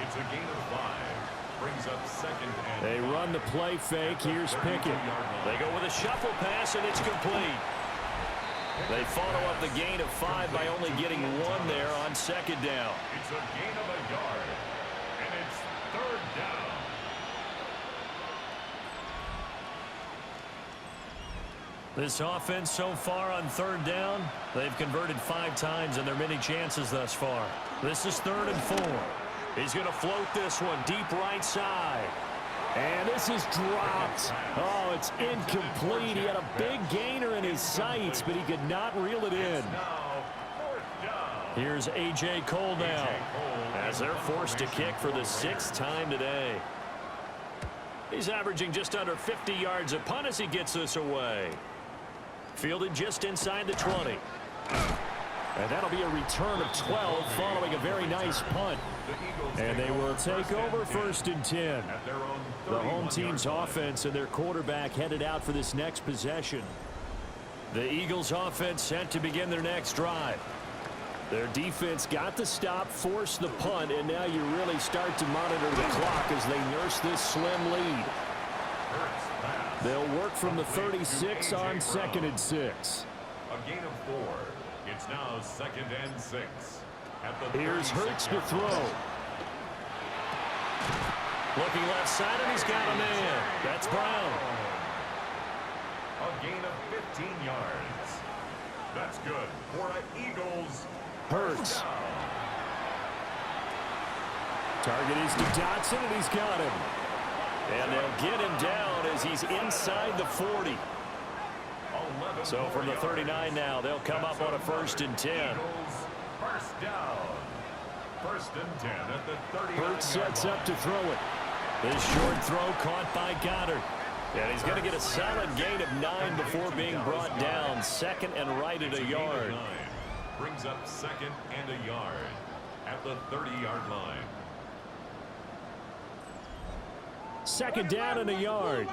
It's a gain of 5. Brings up 2nd and They run the play fake. Here's Pickett. They go with a shuffle pass, and it's complete. They follow up the gain of 5 by only getting 1 there on 2nd down. It's a gain of a yard. And it's 3rd down. This offense so far on 3rd down, they've converted 5 times in their many chances thus far. This is 3rd and 4. He's going to float this one deep right side. And this is dropped. Oh, it's incomplete. He had a big gainer in his sights, but he could not reel it in. Here's A.J. Cole now, as they're forced to kick for the 6th time today. He's averaging just under 50 yards a punt as he gets this away. Fielded just inside the 20. And that'll be a return of 12 following a very nice punt. And they will take over 1st and 10. The home team's offense and their quarterback headed out for this next possession. The Eagles offense set to begin their next drive. Their defense got the stop, forced the punt, and now you really start to monitor the clock as they nurse this slim lead. They'll work from the 36 on 2nd and 6. A gain of 4. It's now 2nd and 6. Here's Hurts to throw. Looking left side, and he's got a man. That's Brown. A gain of 15 yards. That's good for an Eagles. Hurts. Target is to Dotson, and he's got him. And they'll get him down as he's inside the 40. So from the 39 now, they'll come up on a 1st and 10. First down. 1st and 10 at the 30. Hurts sets up to throw it. This short throw caught by Goddard. And he's going to get a solid gain of 9 before being brought down. 2nd and right at a yard. Brings up 2nd and a yard at the 30-yard line. 2nd down and a yard.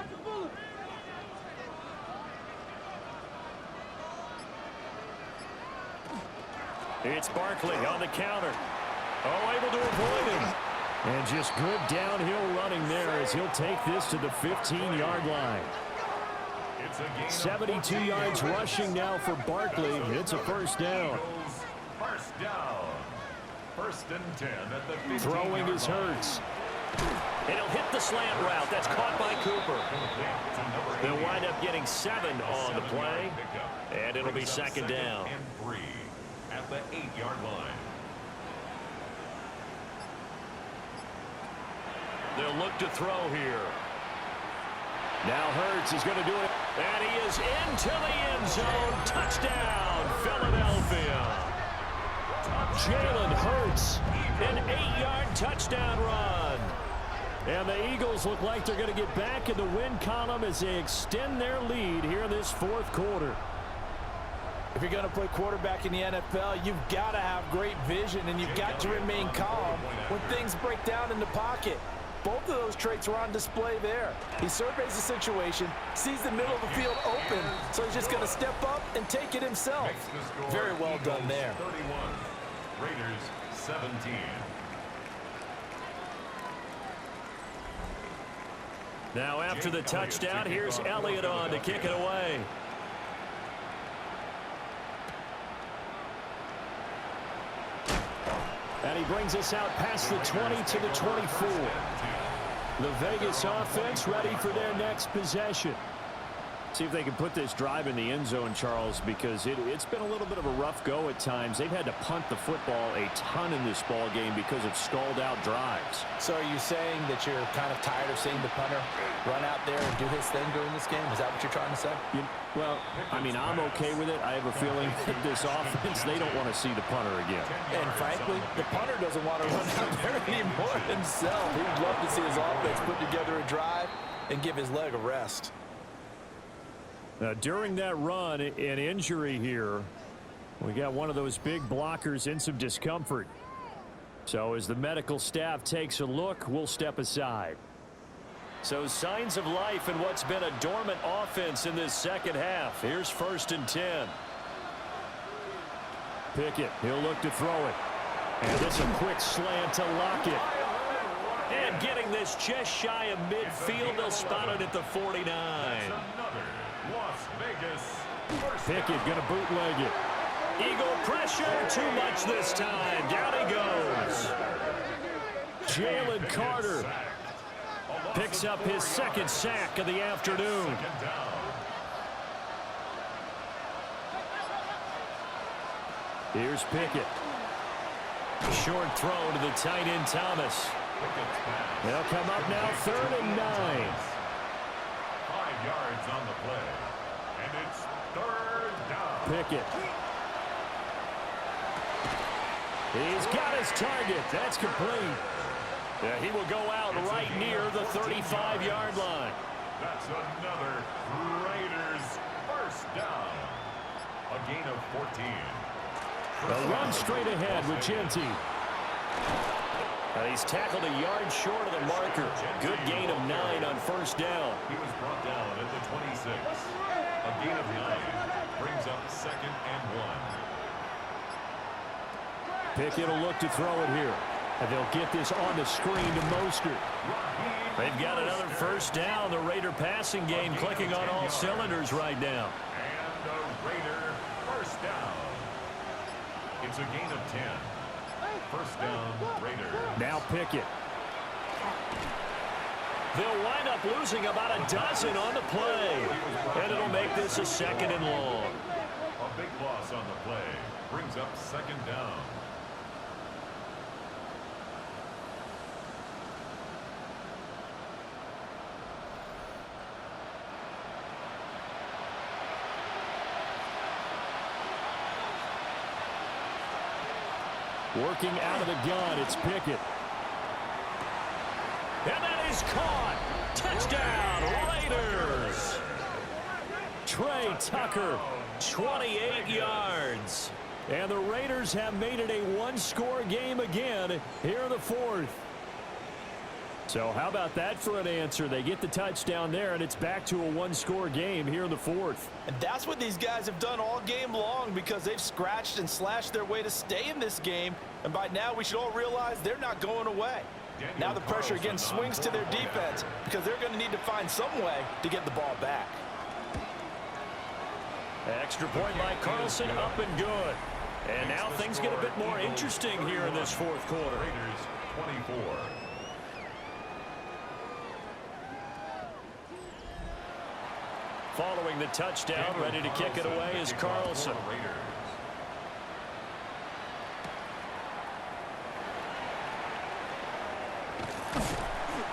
It's Barkley on the counter. Oh, able to avoid him. And just good downhill running there as he'll take this to the 15-yard line. 72 yards rushing now for Barkley. It's a 1st down. First down. 1st and 10 at the 15. Throwing is Hurts. And he'll hit the slant route. That's caught by Cooper. They'll wind up getting 7 on the play. And it'll be 2nd down. And 3 at the 8-yard line. They'll look to throw here. Now Hurts is going to do it. And he is into the end zone. Touchdown, Philadelphia. Jalen Hurts, an 8-yard touchdown run. And the Eagles look like they're going to get back in the win column as they extend their lead here in this 4th quarter. If you're going to play quarterback in the NFL, you've got to have great vision, and you've got to remain calm when things break down in the pocket. Both of those traits are on display there. He surveys the situation, sees the middle of the field open, so he's just going to step up and take it himself. Very well done there. 31, Raiders 17. Now after the touchdown, here's Elliott on to kick it away. And he brings us out past the 20 to the 24. The Vegas offense ready for their next possession. See if they can put this drive in the end zone, Charles, because it's been a little bit of a rough go at times. They've had to punt the football a ton in this ball game because of stalled-out drives. So are you saying that you're kind of tired of seeing the punter run out there and do his thing during this game? Is that what you're trying to say? Well, I mean, I'm okay with it. I have a feeling that this offense, they don't want to see the punter again. And frankly, the punter doesn't want to run out there anymore himself. He'd love to see his offense put together a drive and give his leg a rest. Now, during that run, an injury here. We got one of those big blockers in some discomfort. So as the medical staff takes a look, we'll step aside. So signs of life in what's been a dormant offense in this second half. Here's 1st and 10. Pickett, he'll look to throw it. And this a quick slant to Lockett. And getting this just shy of midfield, they'll spot it at the 49. Las Vegas. Pickett going to bootleg it. Eagle pressure, too much this time. Down he goes. Jalen Carter picks up his 2nd sack of the afternoon. Here's Pickett. Short throw to the tight end Thomas. They'll come up now 3rd and 9. 5 yards on the play. And it's 3rd down. Pickett. He's got his target. That's complete. Yeah, he will go out right near the 35-yard line. That's another Raiders 1st down. A gain of 14. A run straight ahead with Genty. And he's tackled a yard short of the marker. Good gain of 9 on first down. He was brought down at the 26. A gain of 9 brings up 2nd and 1. Pickett will look to throw it here. And they'll get this on the screen to Mostert. They've got another first down. The Raider passing game clicking on all cylinders right now. And a Raider first down. It's a gain of 10. First down, Raider. Now Pickett. They'll wind up losing about a dozen on the play. And it'll make this a 2nd and long. A big loss on the play. Brings up 2nd down. Working out of the gun, it's Pickett. And that is caught. Touchdown, Raiders. Trey Tucker, 28 yards. And the Raiders have made it a one-score game again here in the 4th. So how about that for an answer? They get the touchdown there, and it's back to a one-score game here in the 4th. And that's what these guys have done all game long because they've scratched and slashed their way to stay in this game. And by now, we should all realize they're not going away. Now the pressure again swings to their defense because they're going to need to find some way to get the ball back. Extra point by Carlson, up and good. And now things get a bit more interesting here in this 4th quarter. Raiders 24. Following the touchdown, ready to kick it away is Carlson.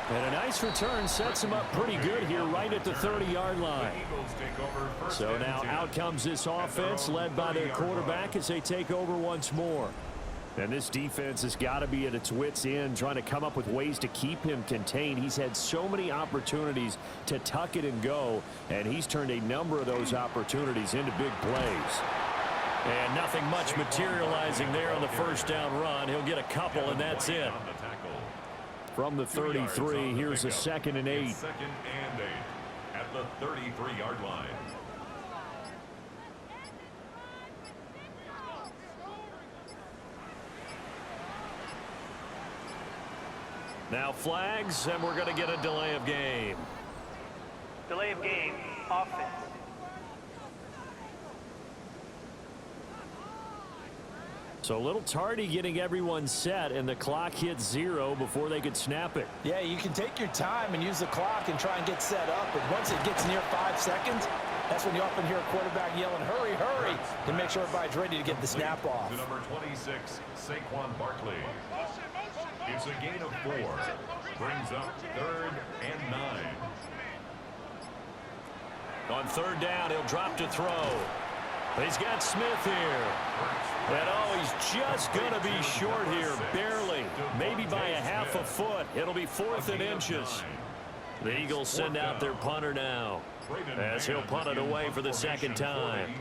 And a nice return sets him up pretty good here right at the 30-yard line. So now out comes this offense led by their quarterback as they take over once more. And this defense has got to be at its wits' end trying to come up with ways to keep him contained. He's had so many opportunities to tuck it and go, and he's turned a number of those opportunities into big plays. And nothing much materializing there on the first down run. He'll get a couple, and that's it. From the 33, here's a 2nd and 8. 2nd and 8 at the 33-yard line. Now flags, and we're going to get a delay of game. Delay of game, offense. So a little tardy getting everyone set, and the clock hits 0 before they could snap it. Yeah, you can take your time and use the clock and try and get set up. But once it gets near 5 seconds, that's when you often hear a quarterback yelling, hurry, hurry, to make sure everybody's ready to get the snap off. To number 26, Saquon Barkley. It's a gain of 4. Brings up 3rd and 9. On 3rd down, he'll drop to throw. He's got Smith here. And oh, he's just going to be short here, barely. Maybe by a half a foot. It'll be 4th and inches. The Eagles send out their punter now, as he'll punt it away for the 2nd time.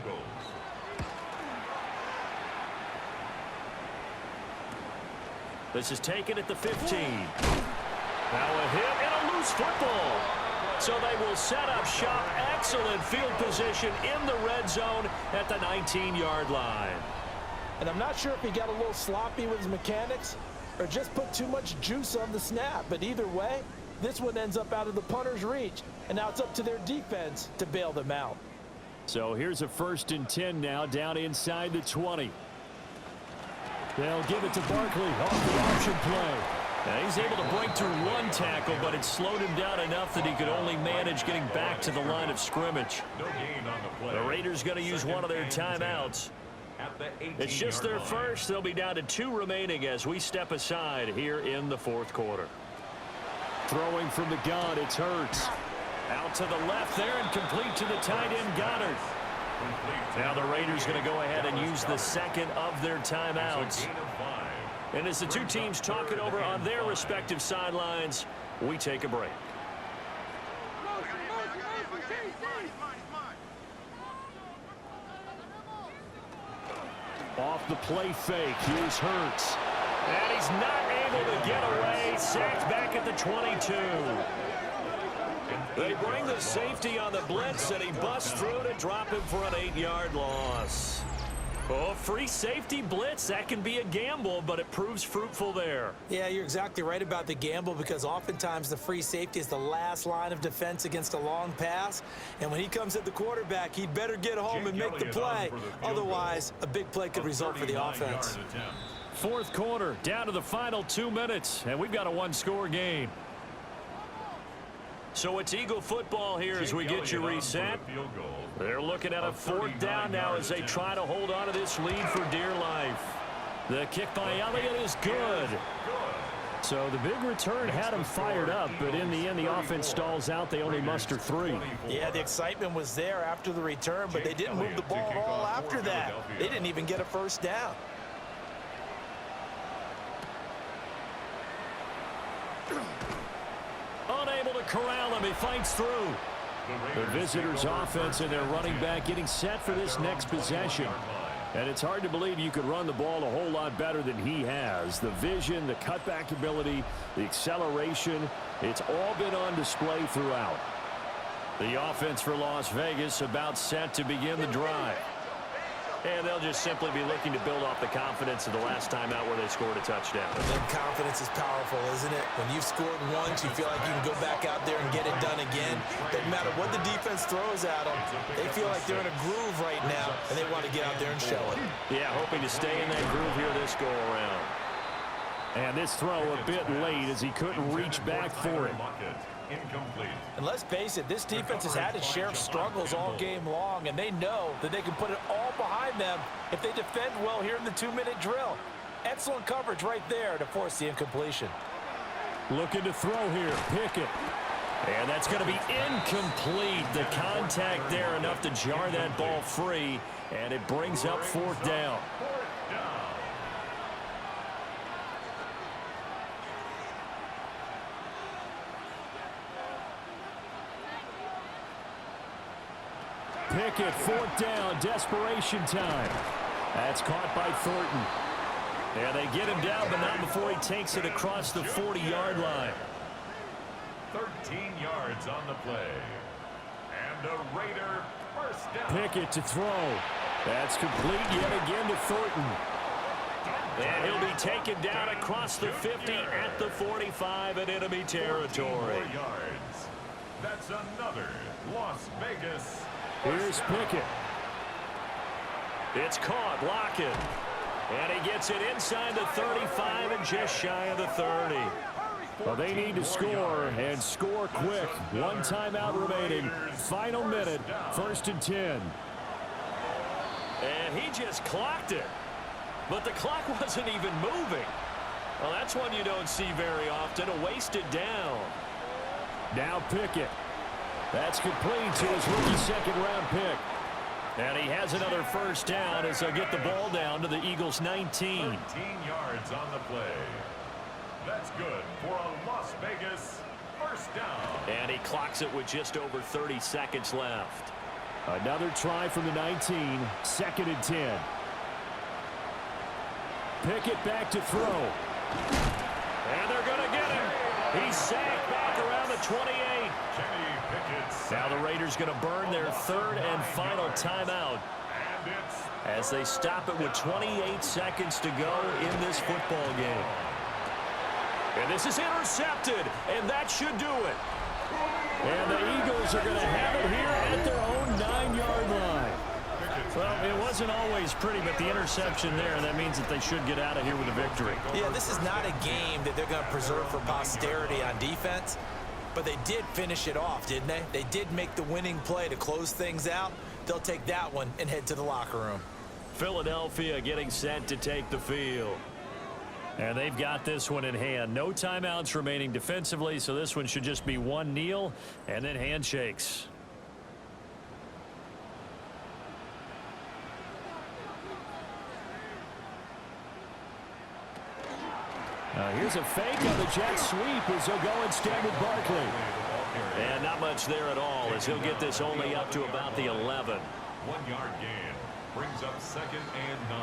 This is taken at the 15. Now a hit and a loose football. So they will set up shop. Excellent field position in the red zone at the 19-yard line. And I'm not sure if he got a little sloppy with his mechanics or just put too much juice on the snap. But either way, this one ends up out of the punter's reach. And now it's up to their defense to bail them out. So here's a 1st and 10 now down inside the 20. They'll give it to Barkley off the option play. Now he's able to break through one tackle, but it slowed him down enough that he could only manage getting back to the line of scrimmage. No gain on the play. The Raiders going to use one of their timeouts. It's just their first. They'll be down to 2 remaining as we step aside here in the 4th quarter. Throwing from the gun, it's Hurts. Out to the left there and complete to the tight end Goddard. Now the Raiders going to go ahead and use the 2nd of their timeouts. And as the two teams talk it over on their respective sidelines, we take a break. Off the play fake, here's Hurts. And he's not able to get away. Sacked back at the 22. They bring the safety on the blitz, and he busts through to drop him for an 8-yard loss. Oh, free safety blitz, that can be a gamble, but it proves fruitful there. Yeah, you're exactly right about the gamble, because oftentimes the free safety is the last line of defense against a long pass. And when he comes at the quarterback, he'd better get home and make the play. Otherwise, a big play could result for the offense. Fourth quarter, down to the final 2 minutes, and we've got a one-score game. So it's Eagle football here as we get you reset. They're looking at a 4th down now as they try to hold on to this lead for dear life. The kick by Elliott is good. So the big return had them fired up, but in the end, the offense stalls out. They only muster 3. Yeah, the excitement was there after the return, but they didn't move the ball at all after that. They didn't even get a first down. Unable to corral him. He fights through. The visitors' offense and their running back getting set for this next possession. And it's hard to believe you could run the ball a whole lot better than he has. The vision, the cutback ability, the acceleration, it's all been on display throughout. The offense for Las Vegas about set to begin the drive. And they'll just simply be looking to build off the confidence of the last time out where they scored a touchdown. And confidence is powerful, isn't it? When you've scored once, you feel like you can go back out there and get it done again. Doesn't matter what the defense throws at them. They feel like they're in a groove right now, and they want to get out there and show it. Yeah, hoping to stay in that groove here this go-around. And this throw a bit late as he couldn't reach back for it. Incomplete. And let's face it, this defense has had its share of struggles all game long, and they know that they can put it all behind them if they defend well here in the 2-minute drill. Excellent coverage right there to force the incompletion. Looking to throw here, Pickett. And that's going to be incomplete. The contact there enough to jar that ball free, and it brings up 4th down. Pickett, 4th down, desperation time. That's caught by Thornton. And they get him down, but not before he takes it across the 40-yard line. 13 yards on the play. And a Raider first down. Pickett to throw. That's complete yet again to Thornton. And he'll be taken down across the 50 at the 45 in enemy territory. 14 more yards. That's another Las Vegas. Here's Pickett. It's caught, Lockett. And he gets it inside the 35 and just shy of the 30. Well, they need to score, and score quick. 1 timeout remaining. Final minute, 1st and 10. And he just clocked it. But the clock wasn't even moving. Well, that's one you don't see very often, a wasted down. Now Pickett. That's complete to his rookie 2nd-round pick. And he has another first down as they'll get the ball down to the Eagles' 19. 13 yards on the play. That's good for a Las Vegas first down. And he clocks it with just over 30 seconds left. Another try from the 19, 2nd and 10. Pickett back to throw. And they're going to get him. He's sacked back around the 28. Now the Raiders going to burn their 3rd and final timeout as they stop it with 28 seconds to go in this football game. And this is intercepted, and that should do it. And the Eagles are going to have it here at their own 9-yard line. Well, it wasn't always pretty, but the interception there, that means that they should get out of here with a victory. Yeah, this is not a game that they're going to preserve for posterity on defense. But they did finish it off, didn't they? They did make the winning play to close things out. They'll take that one and head to the locker room. Philadelphia getting set to take the field. And they've got this one in hand. No timeouts remaining defensively, so this one should just be one kneel and then handshakes. Here's a fake on the jet sweep as they'll go instead with Barkley. And not much there at all as he'll get this only up to about the 11. 1 yard gain brings up 2nd and 9.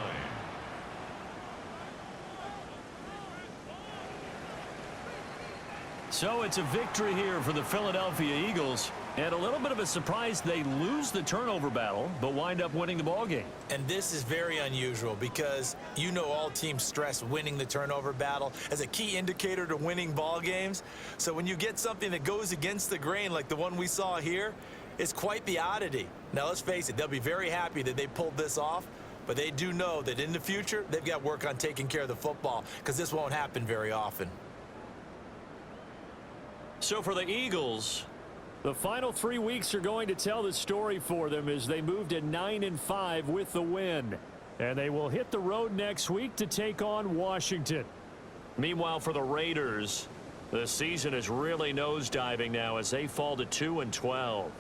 So it's a victory here for the Philadelphia Eagles. And a little bit of a surprise, they lose the turnover battle, but wind up winning the ballgame. And this is very unusual because you know all teams stress winning the turnover battle as a key indicator to winning ball games. So when you get something that goes against the grain like the one we saw here, it's quite the oddity. Now let's face it, they'll be very happy that they pulled this off, but they do know that in the future they've got work on taking care of the football because this won't happen very often. So for the Eagles, the final 3 weeks are going to tell the story for them as they move to 9-5 with the win. And they will hit the road next week to take on Washington. Meanwhile, for the Raiders, the season is really nosediving now as they fall to 2-12.